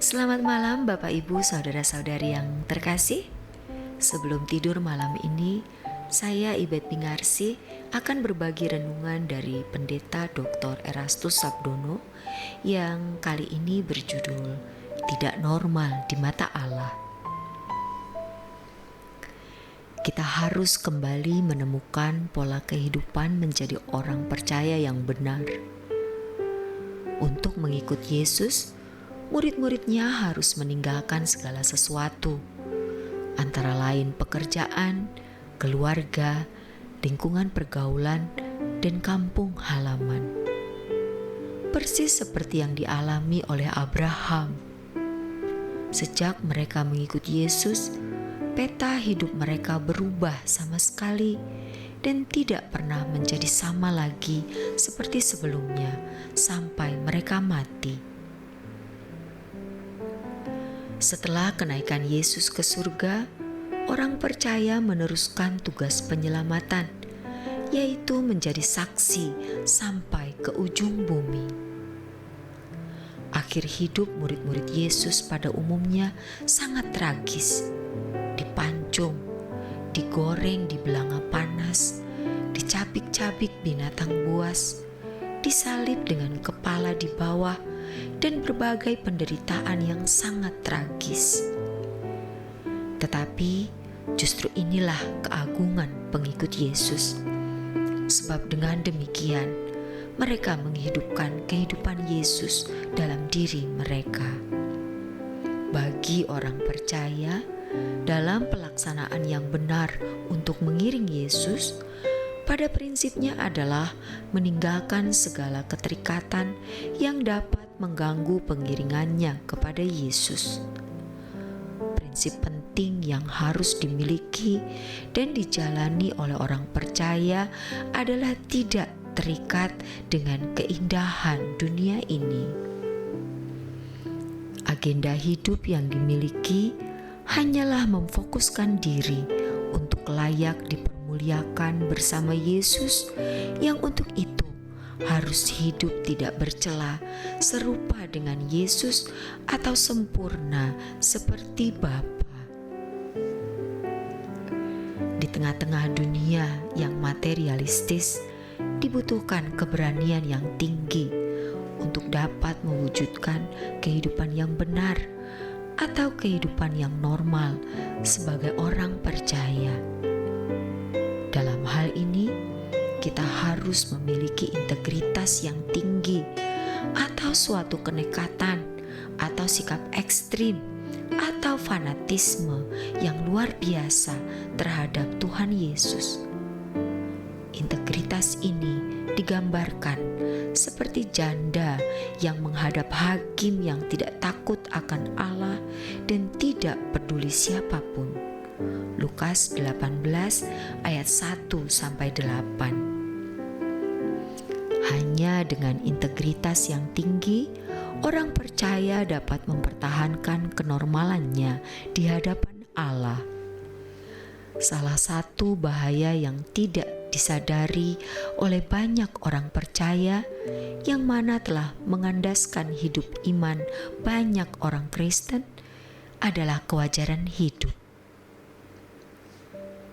Selamat malam Bapak Ibu Saudara-saudari yang terkasih. Sebelum tidur malam ini, saya Ibet Bingarsi akan berbagi renungan dari Pendeta Dr. Erastus Sabdono yang kali ini berjudul Tidak Normal di Mata Allah. Kita harus kembali menemukan pola kehidupan menjadi orang percaya yang benar. Untuk mengikut Yesus, murid-muridnya harus meninggalkan segala sesuatu, antara lain pekerjaan, keluarga, lingkungan pergaulan, dan kampung halaman. Persis seperti yang dialami oleh Abraham. Sejak mereka mengikut Yesus, peta hidup mereka berubah sama sekali dan tidak pernah menjadi sama lagi seperti sebelumnya sampai mereka mati. Setelah kenaikan Yesus ke surga, orang percaya meneruskan tugas penyelamatan, yaitu menjadi saksi sampai ke ujung bumi. Akhir hidup murid-murid Yesus pada umumnya sangat tragis. Dipancung, digoreng di belanga panas, dicabik-cabik binatang buas, disalib dengan kepala di bawah, dan berbagai penderitaan yang sangat tragis. Tetapi justru inilah keagungan pengikut Yesus. Sebab dengan demikian, mereka menghidupkan kehidupan Yesus dalam diri mereka. Bagi orang percaya, dalam pelaksanaan yang benar untuk mengiring Yesus, pada prinsipnya adalah meninggalkan segala keterikatan yang dapat mengganggu pengiringannya kepada Yesus. Prinsip penting yang harus dimiliki dan dijalani oleh orang percaya adalah tidak terikat dengan keindahan dunia ini. Agenda hidup yang dimiliki hanyalah memfokuskan diri untuk layak dipermuliakan bersama Yesus, yang untuk itu harus hidup tidak bercela serupa dengan Yesus atau sempurna seperti Bapa. Di tengah-tengah dunia yang materialistis, dibutuhkan keberanian yang tinggi untuk dapat mewujudkan kehidupan yang benar atau kehidupan yang normal sebagai orang percaya. Dalam hal ini, kita harus memiliki integritas yang tinggi atau suatu kenekatan atau sikap ekstrim atau fanatisme yang luar biasa terhadap Tuhan Yesus. Integritas ini digambarkan seperti janda yang menghadap hakim yang tidak takut akan Allah dan tidak peduli siapapun. Lukas 18 ayat 1-8. Hanya dengan integritas yang tinggi, orang percaya dapat mempertahankan kenormalannya di hadapan Allah. Salah satu bahaya yang tidak disadari oleh banyak orang percaya, yang mana telah mengandaskan hidup iman banyak orang Kristen, adalah kewajaran hidup.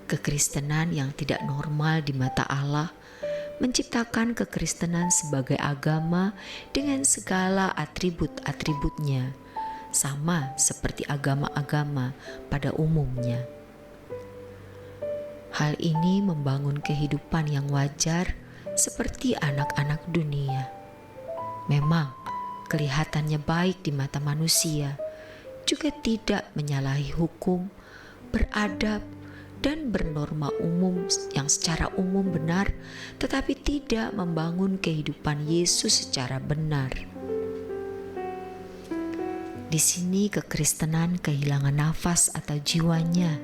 Kekristenan yang tidak normal di mata Allah menciptakan kekristenan sebagai agama dengan segala atribut-atributnya, sama seperti agama-agama pada umumnya. Hal ini membangun kehidupan yang wajar seperti anak-anak dunia. Memang kelihatannya baik di mata manusia, juga tidak menyalahi hukum, beradab, dan bernorma umum yang secara umum benar, tetapi tidak membangun kehidupan Yesus secara benar. Di sini kekristenan kehilangan nafas atau jiwanya,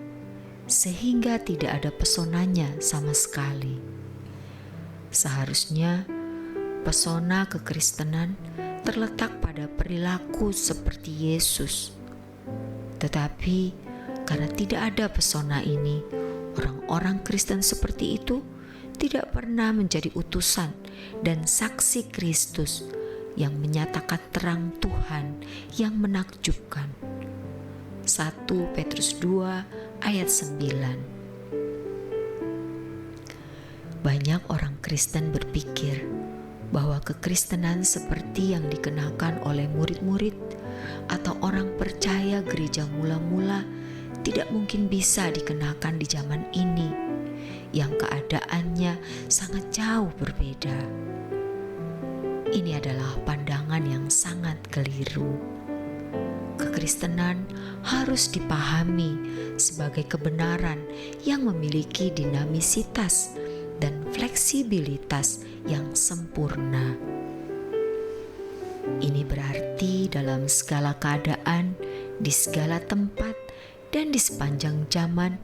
sehingga tidak ada pesonanya sama sekali. Seharusnya pesona kekristenan terletak pada perilaku seperti Yesus. Tetapi karena tidak ada pesona ini, orang-orang Kristen seperti itu tidak pernah menjadi utusan dan saksi Kristus yang menyatakan terang Tuhan yang menakjubkan. 1 Petrus 2 ayat 9. Banyak orang Kristen berpikir bahwa kekristenan seperti yang dikenakan oleh murid-murid atau orang percaya gereja mula-mula tidak mungkin bisa dikenakan di zaman ini, yang keadaannya sangat jauh berbeda. Ini adalah pandangan yang sangat keliru. Kekristenan harus dipahami sebagai kebenaran yang memiliki dinamisitas dan fleksibilitas yang sempurna. Ini berarti dalam segala keadaan, di segala tempat, dan di sepanjang zaman,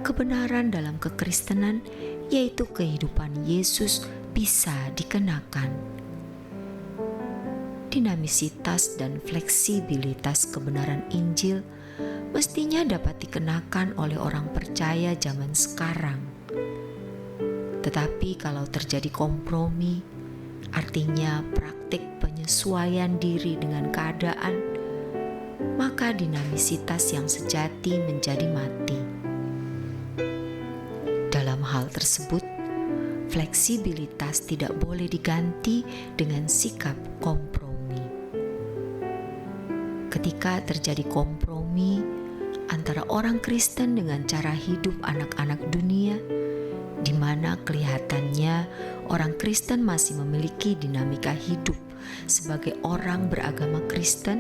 kebenaran dalam kekristenan, yaitu kehidupan Yesus, bisa dikenakan. Dinamisitas dan fleksibilitas kebenaran Injil mestinya dapat dikenakan oleh orang percaya zaman sekarang. Tetapi kalau terjadi kompromi, artinya praktik penyesuaian diri dengan keadaan, maka dinamisitas yang sejati menjadi mati. Dalam hal tersebut, fleksibilitas tidak boleh diganti dengan sikap kompromi. Ketika terjadi kompromi antara orang Kristen dengan cara hidup anak-anak dunia, di mana kelihatannya orang Kristen masih memiliki dinamika hidup sebagai orang beragama Kristen,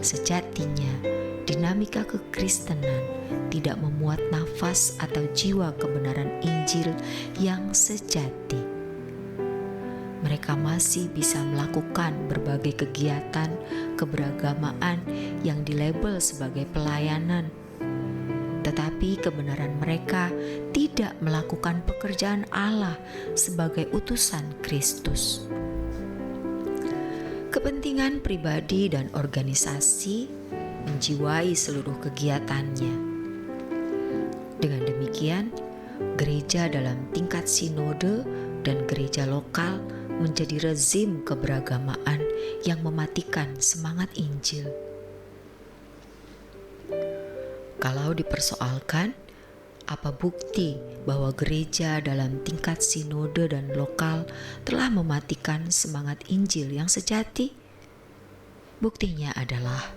sejatinya dinamika kekristenan tidak memuat nafas atau jiwa kebenaran Injil yang sejati. Mereka masih bisa melakukan berbagai kegiatan keberagamaan yang dilabel sebagai pelayanan, tetapi kebenaran mereka tidak melakukan pekerjaan Allah sebagai utusan Kristus. Kepentingan pribadi dan organisasi menjiwai seluruh kegiatannya. Dengan demikian, gereja dalam tingkat sinode dan gereja lokal menjadi rezim keberagamaan yang mematikan semangat Injil. Kalau dipersoalkan, apa bukti bahwa gereja dalam tingkat sinode dan lokal telah mematikan semangat Injil yang sejati? Buktinya adalah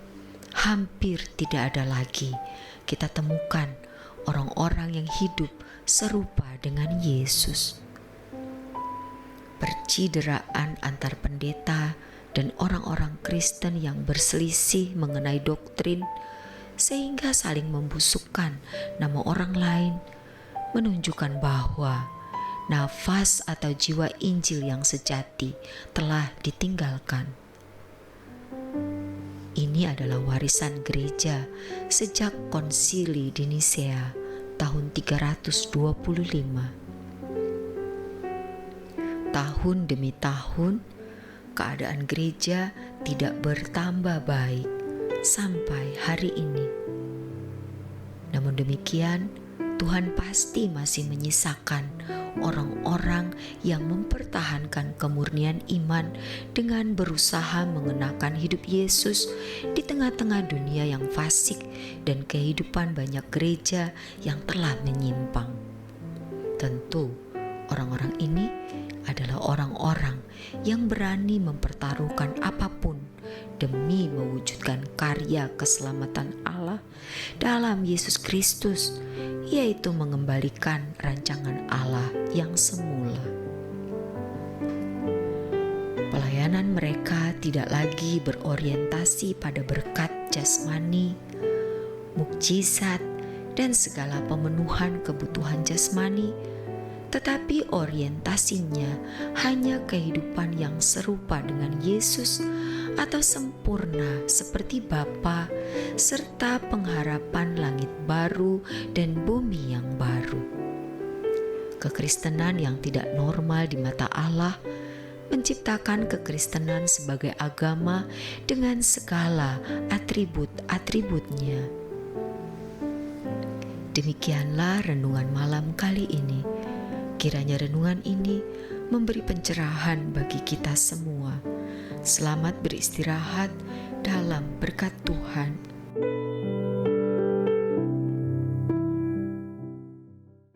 hampir tidak ada lagi kita temukan orang-orang yang hidup serupa dengan Yesus. Percideraan antar pendeta dan orang-orang Kristen yang berselisih mengenai doktrin sehingga saling membusukkan nama orang lain menunjukkan bahwa nafas atau jiwa Injil yang sejati telah ditinggalkan. Ini adalah warisan gereja sejak konsili di Nisea tahun 325. Tahun demi tahun, keadaan gereja tidak bertambah baik sampai hari ini. Namun demikian, Tuhan pasti masih menyisakan orang-orang yang mempertahankan kemurnian iman dengan berusaha mengenakan hidup Yesus di tengah-tengah dunia yang fasik dan kehidupan banyak gereja yang telah menyimpang. Tentu, orang-orang ini adalah orang-orang yang berani mempertaruhkan apapun demi mewujudkan karya keselamatan Allah dalam Yesus Kristus, yaitu mengembalikan rancangan Allah yang semula. Pelayanan mereka tidak lagi berorientasi pada berkat jasmani, mukjizat, dan segala pemenuhan kebutuhan jasmani, tetapi orientasinya hanya kehidupan yang serupa dengan Yesus atau sempurna seperti Bapa, serta pengharapan langit baru dan bumi yang baru. Kekristenan yang tidak normal di mata Allah menciptakan kekristenan sebagai agama dengan segala atribut-atributnya. Demikianlah renungan malam kali ini. Kiranya renungan ini memberi pencerahan bagi kita semua. Selamat beristirahat dalam berkat Tuhan